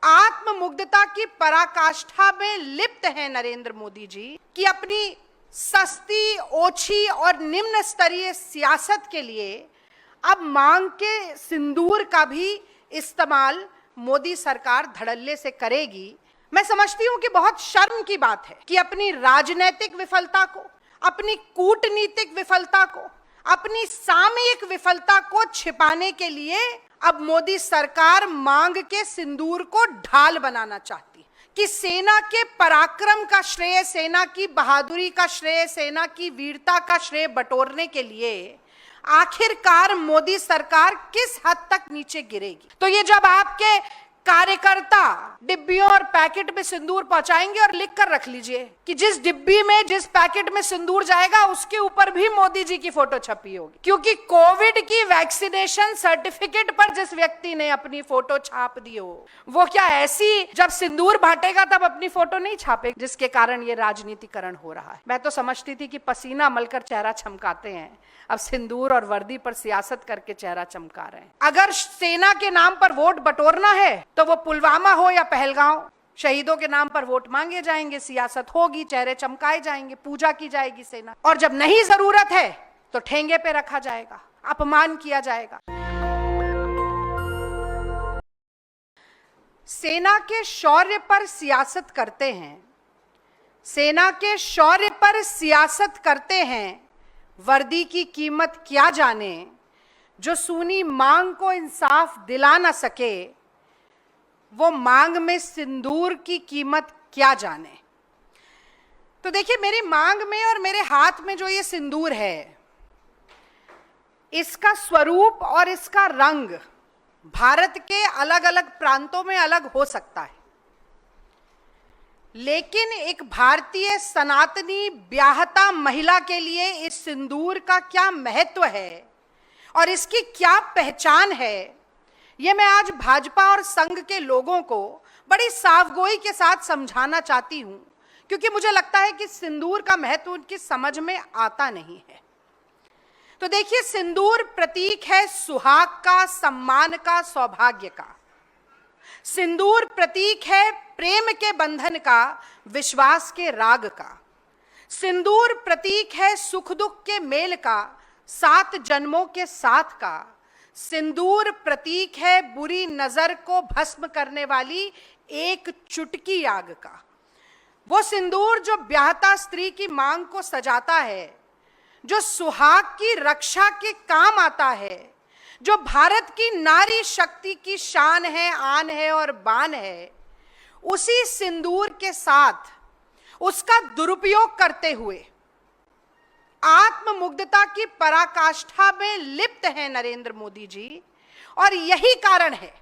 आत्ममुग्धता की पराकाष्ठा में लिप्त हैं नरेंद्र मोदी जी कि अपनी सस्ती, ओछी और निम्न स्तरीय सियासत के लिए अब मांग के सिंदूर का भी इस्तेमाल मोदी सरकार धड़ल्ले से करेगी। मैं समझती हूं कि बहुत शर्म की बात है कि अपनी राजनीतिक विफलता को, अपनी कूटनीतिक विफलता को, अपनी सामयिक विफलता को छिपाने के लिए अब मोदी सरकार मांग के सिंदूर को ढाल बनाना चाहती है कि सेना के पराक्रम का श्रेय, सेना की बहादुरी का श्रेय, सेना की वीरता का श्रेय बटोरने के लिए आखिरकार मोदी सरकार किस हद तक नीचे गिरेगी। तो ये जब आपके कार्यकर्ता डिब्बियों और पैकेट में सिंदूर पहुंचाएंगे, और लिख कर रख लीजिए कि जिस डिब्बी में, जिस पैकेट में सिंदूर जाएगा उसके ऊपर भी मोदी जी की फोटो छपी होगी, क्योंकि कोविड की वैक्सीनेशन सर्टिफिकेट पर जिस व्यक्ति ने अपनी फोटो छाप दी हो, वो क्या ऐसी जब सिंदूर बांटेगा तब अपनी फोटो नहीं छापेगा, जिसके कारण ये राजनीतिकरण हो रहा है। मैं तो समझती थी कि पसीना मलकर चेहरा चमकाते हैं, अब सिंदूर और वर्दी पर सियासत करके चेहरा चमका रहे हैं। अगर सेना के नाम पर वोट बटोरना है तो वो पुलवामा हो या पहलगांव, शहीदों के नाम पर वोट मांगे जाएंगे, सियासत होगी, चेहरे चमकाए जाएंगे, पूजा की जाएगी सेना, और जब नहीं जरूरत है तो ठेंगे पे रखा जाएगा, अपमान किया जाएगा। सेना के शौर्य पर सियासत करते हैं, सेना के शौर्य पर सियासत करते हैं, वर्दी की कीमत क्या जाने, जो सूनी मांग को इंसाफ दिला ना सके वो मांग में सिंदूर की कीमत क्या जाने। तो देखिए, मेरी मांग में और मेरे हाथ में जो ये सिंदूर है, इसका स्वरूप और इसका रंग भारत के अलग अलग प्रांतों में अलग हो सकता है, लेकिन एक भारतीय सनातनी ब्याहता महिला के लिए इस सिंदूर का क्या महत्व है और इसकी क्या पहचान है, ये मैं आज भाजपा और संघ के लोगों को बड़ी साफगोई के साथ समझाना चाहती हूं, क्योंकि मुझे लगता है कि सिंदूर का महत्व उनकी समझ में आता नहीं है। तो देखिए, सिंदूर प्रतीक है सुहाग का, सम्मान का, सौभाग्य का। सिंदूर प्रतीक है प्रेम के बंधन का, विश्वास के राग का। सिंदूर प्रतीक है सुख दुख के मेल का, 7 जन्मों के साथ का। सिंदूर प्रतीक है बुरी नजर को भस्म करने वाली एक चुटकी आग का। वो सिंदूर जो ब्याहता स्त्री की मांग को सजाता है, जो सुहाग की रक्षा के काम आता है, जो भारत की नारी शक्ति की शान है, आन है और बान है, उसी सिंदूर के साथ उसका दुरुपयोग करते हुए आत्ममुग्धता की पराकाष्ठा में लिप्त हैं नरेंद्र मोदी जी। और यही कारण है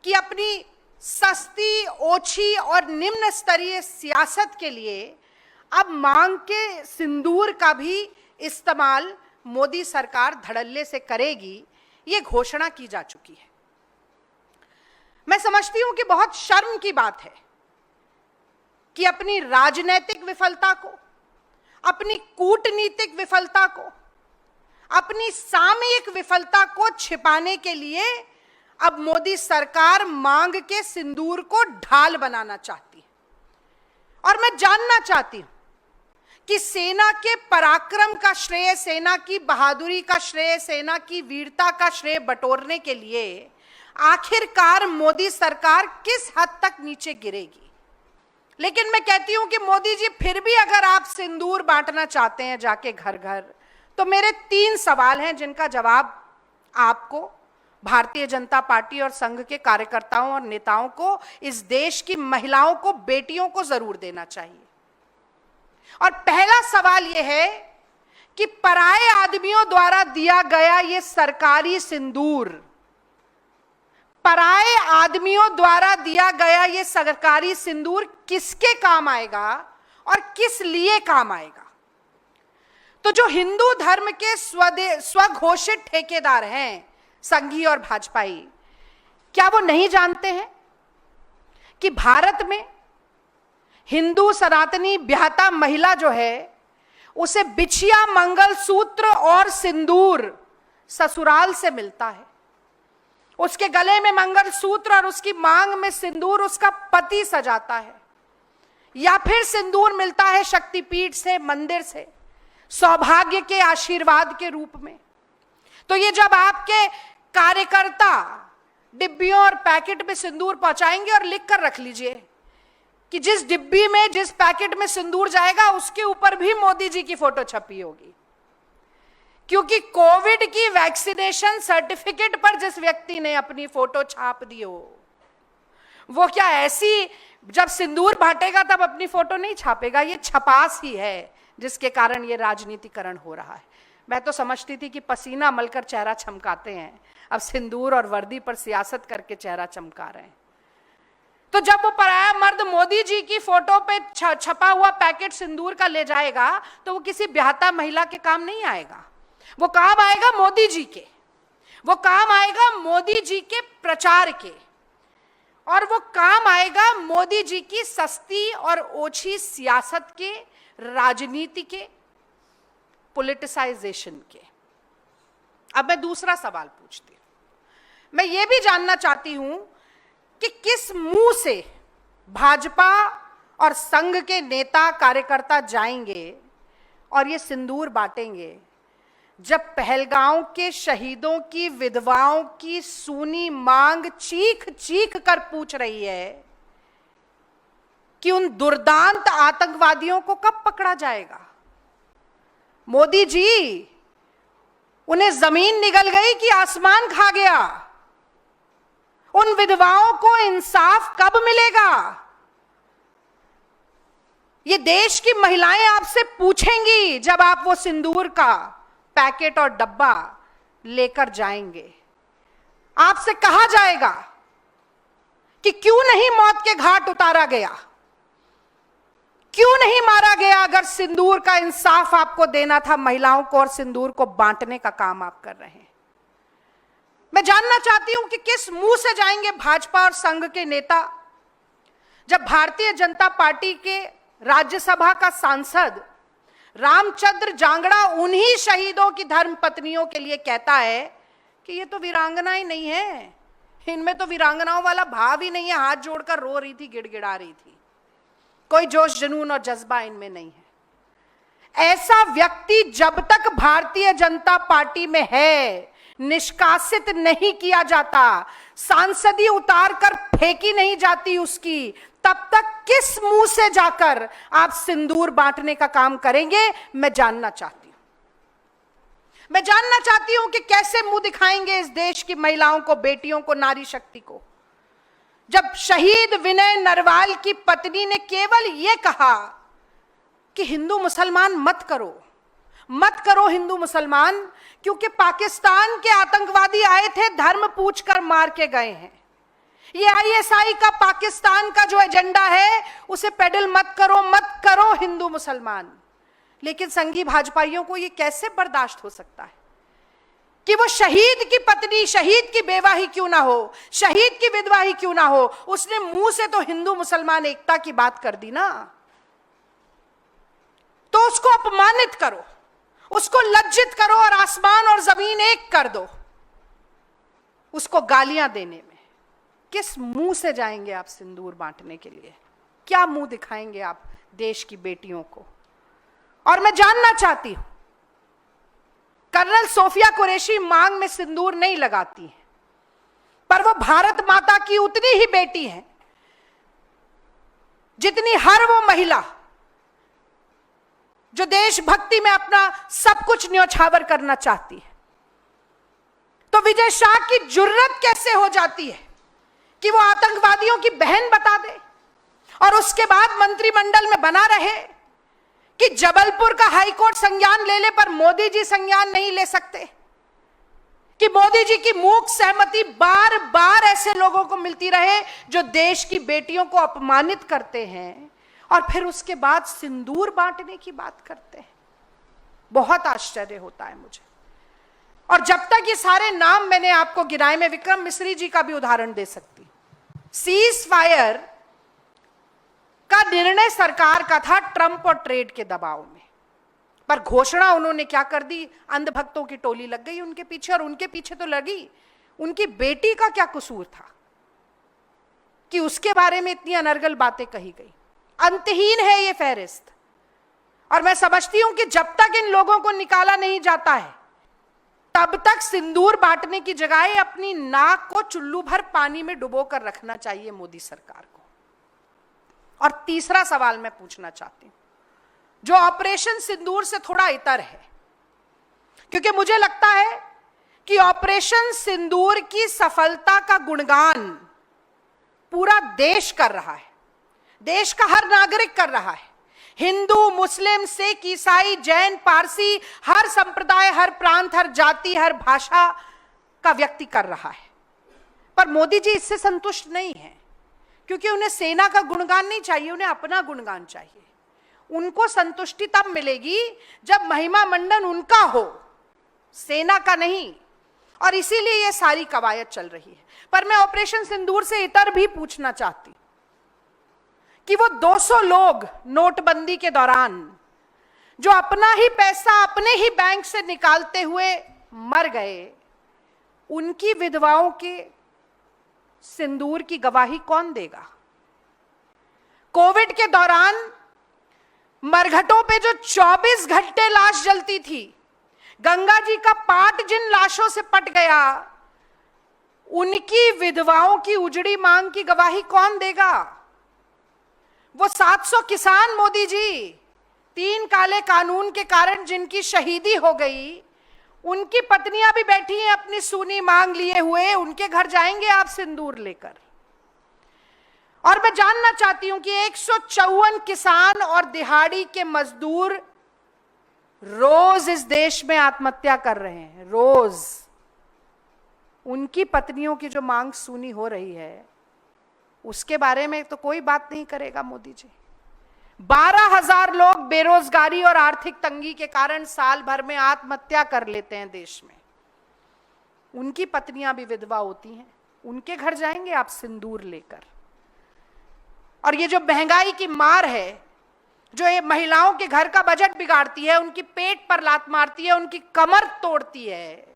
कि अपनी सस्ती, ओछी और निम्न स्तरीय सियासत के लिए अब मांग के सिंदूर का भी इस्तेमाल मोदी सरकार धड़ल्ले से करेगी, ये घोषणा की जा चुकी है। मैं समझती हूं कि बहुत शर्म की बात है कि अपनी राजनीतिक विफलता को, अपनी कूटनीतिक विफलता को, अपनी सामयिक विफलता को छिपाने के लिए अब मोदी सरकार मांग के सिंदूर को ढाल बनाना चाहती है। और मैं जानना चाहती हूं कि सेना के पराक्रम का श्रेय, सेना की बहादुरी का श्रेय, सेना की वीरता का श्रेय बटोरने के लिए आखिरकार मोदी सरकार किस हद तक नीचे गिरेगी। लेकिन मैं कहती हूं कि मोदी जी, फिर भी अगर आप सिंदूर बांटना चाहते हैं जाके घर घर, तो मेरे 3 सवाल हैं जिनका जवाब आपको, भारतीय जनता पार्टी और संघ के कार्यकर्ताओं और नेताओं को, इस देश की महिलाओं को, बेटियों को जरूर देना चाहिए। और पहला सवाल यह है कि पराये आदमियों द्वारा दिया गया यह सरकारी सिंदूर, पराये आदमियों द्वारा दिया गया यह सरकारी सिंदूर किसके काम आएगा और किस लिए काम आएगा। तो जो हिंदू धर्म के स्वघोषित ठेकेदार हैं, संघी और भाजपाई, क्या वो नहीं जानते हैं कि भारत में हिंदू सनातनी ब्याहता महिला जो है, उसे बिछिया, मंगलसूत्र और सिंदूर ससुराल से मिलता है, उसके गले में मंगलसूत्र और उसकी मांग में सिंदूर उसका पति सजाता है, या फिर सिंदूर मिलता है शक्तिपीठ से, मंदिर से, सौभाग्य के आशीर्वाद के रूप में। तो ये जब आपके कार्यकर्ता डिब्बियों और पैकेट में सिंदूर पहुंचाएंगे, और लिख कर रख लीजिए कि जिस डिब्बी में, जिस पैकेट में सिंदूर जाएगा उसके ऊपर भी मोदी जी की फोटो छपी होगी, क्योंकि कोविड की वैक्सीनेशन सर्टिफिकेट पर जिस व्यक्ति ने अपनी फोटो छाप दी हो, वो क्या ऐसी जब सिंदूर बांटेगा तब अपनी फोटो नहीं छापेगा? ये छपास ही है जिसके कारण ये राजनीतिकरण हो रहा है। मैं तो समझती थी कि पसीना मलकर चेहरा चमकाते हैं, अब सिंदूर और वर्दी पर सियासत करके चेहरा चमका रहे हैं। तो जब वो पराया मर्द मोदी जी की फोटो पे छपा हुआ पैकेट सिंदूर का ले जाएगा, तो वो किसी ब्याहता महिला के काम नहीं आएगा, वो काम आएगा मोदी जी के, वो काम आएगा मोदी जी के प्रचार के, और वो काम आएगा मोदी जी की सस्ती और ओछी सियासत के, राजनीति के, पॉलिटिसाइजेशन के। अब मैं दूसरा सवाल पूछती हूं, मैं ये भी जानना चाहती हूं कि किस मुंह से भाजपा और संघ के नेता कार्यकर्ता जाएंगे और ये सिंदूर बांटेंगे, जब पहलगांव के शहीदों की विधवाओं की सूनी मांग चीख चीख कर पूछ रही है कि उन दुर्दांत आतंकवादियों को कब पकड़ा जाएगा। मोदी जी, उन्हें जमीन निगल गई कि आसमान खा गया? उन विधवाओं को इंसाफ कब मिलेगा? ये देश की महिलाएं आपसे पूछेंगी जब आप वो सिंदूर का पैकेट और डब्बा लेकर जाएंगे। आपसे कहा जाएगा कि क्यों नहीं मौत के घाट उतारा गया, क्यों नहीं मारा गया? अगर सिंदूर का इंसाफ आपको देना था महिलाओं को और सिंदूर को बांटने का काम आप कर रहे हैं। मैं जानना चाहती हूं कि किस मुंह से जाएंगे भाजपा और संघ के नेता, जब भारतीय जनता पार्टी के राज्यसभा का सांसद रामचंद्र जांगड़ा उन्हीं शहीदों की धर्म पत्नियों के लिए कहता है कि ये तो वीरांगना ही नहीं है, इनमें तो वीरांगनाओं वाला भाव ही नहीं है, हाथ जोड़कर रो रही थी, गिड़गिड़ा रही थी, कोई जोश जुनून और जज्बा इनमें नहीं है। ऐसा व्यक्ति जब तक भारतीय जनता पार्टी में है, निष्कासित नहीं किया जाता, सांसदी उतार कर फेंकी नहीं जाती उसकी, तब तक किस मुंह से जाकर आप सिंदूर बांटने का काम करेंगे? मैं जानना चाहती हूं। मैं जानना चाहती हूं कि कैसे मुंह दिखाएंगे इस देश की महिलाओं को, बेटियों को, नारी शक्ति को, जब शहीद विनय नरवाल की पत्नी ने केवल यह कहा कि हिंदू मुसलमान मत करो, मत करो हिंदू मुसलमान, क्योंकि पाकिस्तान के आतंकवादी आए थे, धर्म पूछकर मार के गए हैं। ये आईएसआई का, पाकिस्तान का जो एजेंडा है उसे पेडल मत करो, मत करो हिंदू मुसलमान। लेकिन संघी भाजपाइयों को ये कैसे बर्दाश्त हो सकता है कि वो शहीद की पत्नी, शहीद की बेवा ही क्यों ना हो, शहीद की विधवा ही क्यों ना हो, उसने मुंह से तो हिंदू मुसलमान एकता की बात कर दी ना, तो उसको अपमानित करो, उसको लज्जित करो और आसमान और जमीन एक कर दो उसको गालियां देने में। किस मुंह से जाएंगे आप सिंदूर बांटने के लिए? क्या मुंह दिखाएंगे आप देश की बेटियों को? और मैं जानना चाहती हूं, कर्नल सोफिया कुरैशी मांग में सिंदूर नहीं लगाती है, पर वो भारत माता की उतनी ही बेटी है जितनी हर वो महिला जो देशभक्ति में अपना सब कुछ न्योछावर करना चाहती है। तो विजय शाह की जुर्रत कैसे हो जाती है कि वो आतंकवादियों की बहन बता दे और उसके बाद मंत्रिमंडल में बना रहे कि जबलपुर का हाईकोर्ट संज्ञान ले ले पर मोदी जी संज्ञान नहीं ले सकते, कि मोदी जी की मूक सहमति बार बार ऐसे लोगों को मिलती रहे जो देश की बेटियों को अपमानित करते हैं और फिर उसके बाद सिंदूर बांटने की बात करते हैं। बहुत आश्चर्य होता है मुझे। और जब तक ये सारे नाम मैंने आपको गिनाए, मैं विक्रम मिश्री जी का भी उदाहरण दे सकती हूं। सीज फायर का निर्णय सरकार का था ट्रंप और ट्रेड के दबाव में, पर घोषणा उन्होंने क्या कर दी? अंधभक्तों की टोली लग गई उनके पीछे, और उनके पीछे तो लगी, उनकी बेटी का क्या कसूर था कि उसके बारे में इतनी अनर्गल बातें कही गई? अंतहीन है ये फहरिस्त। और मैं समझती हूं कि जब तक इन लोगों को निकाला नहीं जाता है तब तक सिंदूर बांटने की जगह अपनी नाक को चुल्लू भर पानी में डुबो कर रखना चाहिए मोदी सरकार को। और तीसरा सवाल मैं पूछना चाहती हूं, जो ऑपरेशन सिंदूर से थोड़ा इतर है, क्योंकि मुझे लगता है कि ऑपरेशन सिंदूर की सफलता का गुणगान पूरा देश कर रहा है, देश का हर नागरिक कर रहा है। हिंदू, मुस्लिम, सिख, ईसाई, जैन, पारसी, हर संप्रदाय, हर प्रांत, हर जाति, हर भाषा का व्यक्ति कर रहा है। पर मोदी जी इससे संतुष्ट नहीं है, क्योंकि उन्हें सेना का गुणगान नहीं चाहिए, उन्हें अपना गुणगान चाहिए। उनको संतुष्टि तब मिलेगी जब महिमा मंडन उनका हो, सेना का नहीं। और इसीलिए यह सारी कवायद चल रही है। पर मैं ऑपरेशन सिंदूर से इतर भी पूछना चाहती कि वो 200 लोग नोटबंदी के दौरान जो अपना ही पैसा अपने ही बैंक से निकालते हुए मर गए, उनकी विधवाओं के सिंदूर की गवाही कौन देगा? कोविड के दौरान मरघटों पे जो 24 घंटे लाश जलती थी, गंगा जी का पाट जिन लाशों से पट गया, उनकी विधवाओं की उजड़ी मांग की गवाही कौन देगा? वो 700 किसान मोदी जी, 3 काले कानून के कारण जिनकी शहीदी हो गई, उनकी पत्नियां भी बैठी हैं अपनी सूनी मांग लिए हुए, उनके घर जाएंगे आप सिंदूर लेकर? और मैं जानना चाहती हूं कि 154 किसान और दिहाड़ी के मजदूर रोज इस देश में आत्महत्या कर रहे हैं, रोज। उनकी पत्नियों की जो मांग सूनी हो रही है, उसके बारे में तो कोई बात नहीं करेगा मोदी जी। 12,000 लोग बेरोजगारी और आर्थिक तंगी के कारण साल भर में आत्महत्या कर लेते हैं देश में। उनकी पत्नियां भी विधवा होती हैं, उनके घर जाएंगे आप सिंदूर लेकर? और ये जो महंगाई की मार है, जो ये महिलाओं के घर का बजट बिगाड़ती है, उनकी पेट पर लात मारती है, उनकी कमर तोड़ती है,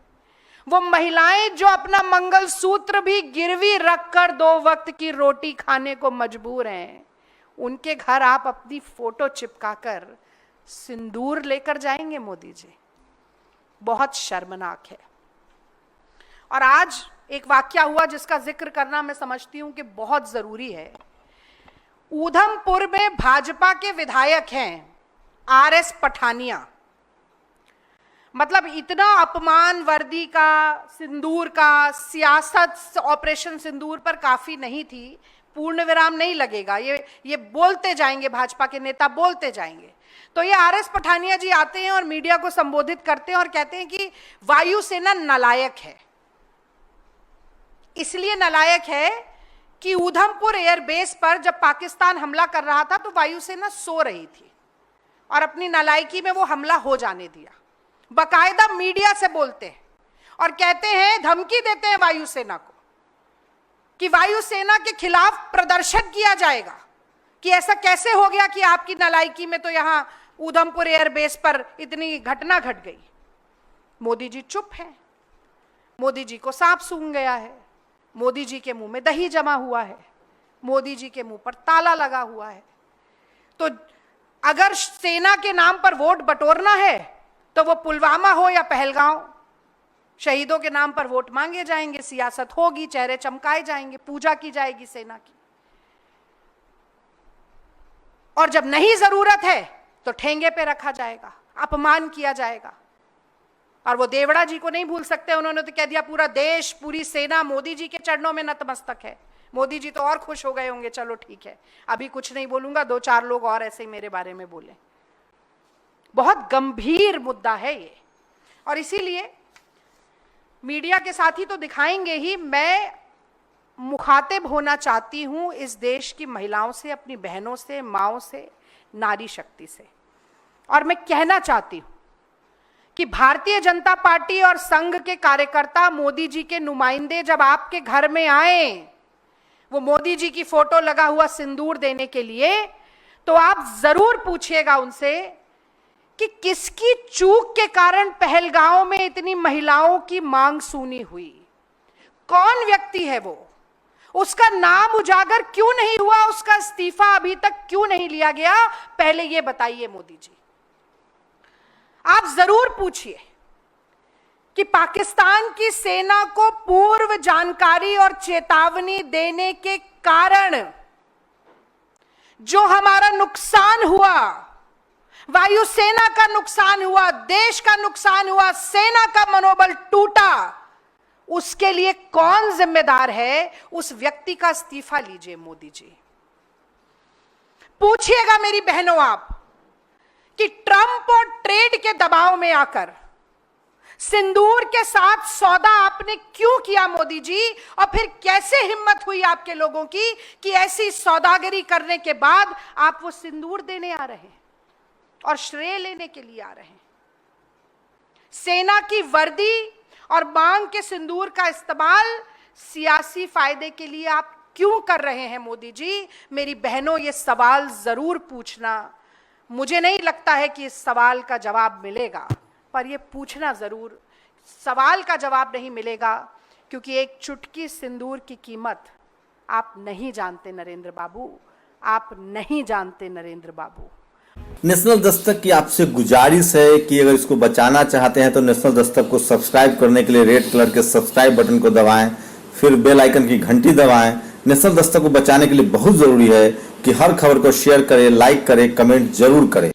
वो महिलाएं जो अपना मंगलसूत्र भी गिरवी रखकर 2 वक्त की रोटी खाने को मजबूर हैं, उनके घर आप अपनी फोटो चिपकाकर सिंदूर लेकर जाएंगे मोदी जी? बहुत शर्मनाक है। और आज एक वाकया हुआ जिसका जिक्र करना मैं समझती हूं कि बहुत जरूरी है। ऊधमपुर में भाजपा के विधायक हैं RS पठानिया। मतलब इतना अपमान वर्दी का, सिंदूर का, सियासत ऑपरेशन सिंदूर पर काफी नहीं थी, पूर्ण विराम नहीं लगेगा, ये बोलते जाएंगे, भाजपा के नेता बोलते जाएंगे। तो ये RS पठानिया जी आते हैं और मीडिया को संबोधित करते हैं और कहते हैं कि वायुसेना नालायक है। इसलिए नालायक है कि ऊधमपुर एयरबेस पर जब पाकिस्तान हमला कर रहा था तो वायुसेना सो रही थी और अपनी नालायकी में वो हमला हो जाने दिया। बाकायदा मीडिया से बोलते हैं और कहते हैं, धमकी देते हैं वायुसेना को कि वायुसेना के खिलाफ प्रदर्शन किया जाएगा कि ऐसा कैसे हो गया कि आपकी नालायकी में तो यहां ऊधमपुर एयरबेस पर इतनी घटना घट गई। मोदी जी चुप हैं, मोदी जी को सांप सूंघ गया है, मोदी जी के मुंह में दही जमा हुआ है, मोदी जी के मुंह पर ताला लगा हुआ है। तो अगर सेना के नाम पर वोट बटोरना है तो वो पुलवामा हो या पहलगांव, शहीदों के नाम पर वोट मांगे जाएंगे, सियासत होगी, चेहरे चमकाए जाएंगे, पूजा की जाएगी सेना की। और जब नहीं जरूरत है तो ठेंगे पे रखा जाएगा, अपमान किया जाएगा। और वो देवड़ा जी को नहीं भूल सकते, उन्होंने तो कह दिया पूरा देश, पूरी सेना मोदी जी के चरणों में नतमस्तक है। मोदी जी तो और खुश हो गए होंगे, चलो ठीक है अभी कुछ नहीं बोलूंगा, 2-4 लोग और ऐसे ही मेरे बारे में बोले। बहुत गंभीर मुद्दा है ये, और इसीलिए मीडिया के साथी तो दिखाएंगे ही, मैं मुखातिब होना चाहती हूं इस देश की महिलाओं से, अपनी बहनों से, माओं से, नारी शक्ति से। और मैं कहना चाहती हूं कि भारतीय जनता पार्टी और संघ के कार्यकर्ता, मोदी जी के नुमाइंदे जब आपके घर में आए वो मोदी जी की फोटो लगा हुआ सिंदूर देने के लिए, तो आप जरूर पूछिएगा उनसे कि किसकी चूक के कारण पहलगांव में इतनी महिलाओं की मांग सूनी हुई, कौन व्यक्ति है वो, उसका नाम उजागर क्यों नहीं हुआ, उसका इस्तीफा अभी तक क्यों नहीं लिया गया, पहले ये बताइए मोदी जी। आप जरूर पूछिए कि पाकिस्तान की सेना को पूर्व जानकारी और चेतावनी देने के कारण जो हमारा नुकसान हुआ, वायुसेना का नुकसान हुआ, देश का नुकसान हुआ, सेना का मनोबल टूटा, उसके लिए कौन जिम्मेदार है, उस व्यक्ति का इस्तीफा लीजिए मोदी जी। पूछिएगा मेरी बहनों आप कि ट्रंप और ट्रेड के दबाव में आकर सिंदूर के साथ सौदा आपने क्यों किया मोदी जी, और फिर कैसे हिम्मत हुई आपके लोगों की कि ऐसी सौदागरी करने के बाद आप वो सिंदूर देने आ रहे हैं और श्रेय लेने के लिए आ रहे हैं। सेना की वर्दी और मांग के सिंदूर का इस्तेमाल सियासी फायदे के लिए आप क्यों कर रहे हैं मोदी जी? मेरी बहनों, ये सवाल जरूर पूछना। मुझे नहीं लगता है कि इस सवाल का जवाब मिलेगा, पर ये पूछना जरूर। सवाल का जवाब नहीं मिलेगा क्योंकि एक चुटकी सिंदूर की कीमत आप नहीं जानते नरेंद्र बाबू, आप नहीं जानते नरेंद्र बाबू। नेशनल दस्तक की आपसे गुजारिश है कि अगर इसको बचाना चाहते हैं तो नेशनल दस्तक को सब्सक्राइब करने के लिए रेड कलर के सब्सक्राइब बटन को दबाएं, फिर बेल आइकन की घंटी दबाएं। नेशनल दस्तक को बचाने के लिए बहुत जरूरी है कि हर खबर को शेयर करें, लाइक करें, कमेंट जरूर करें।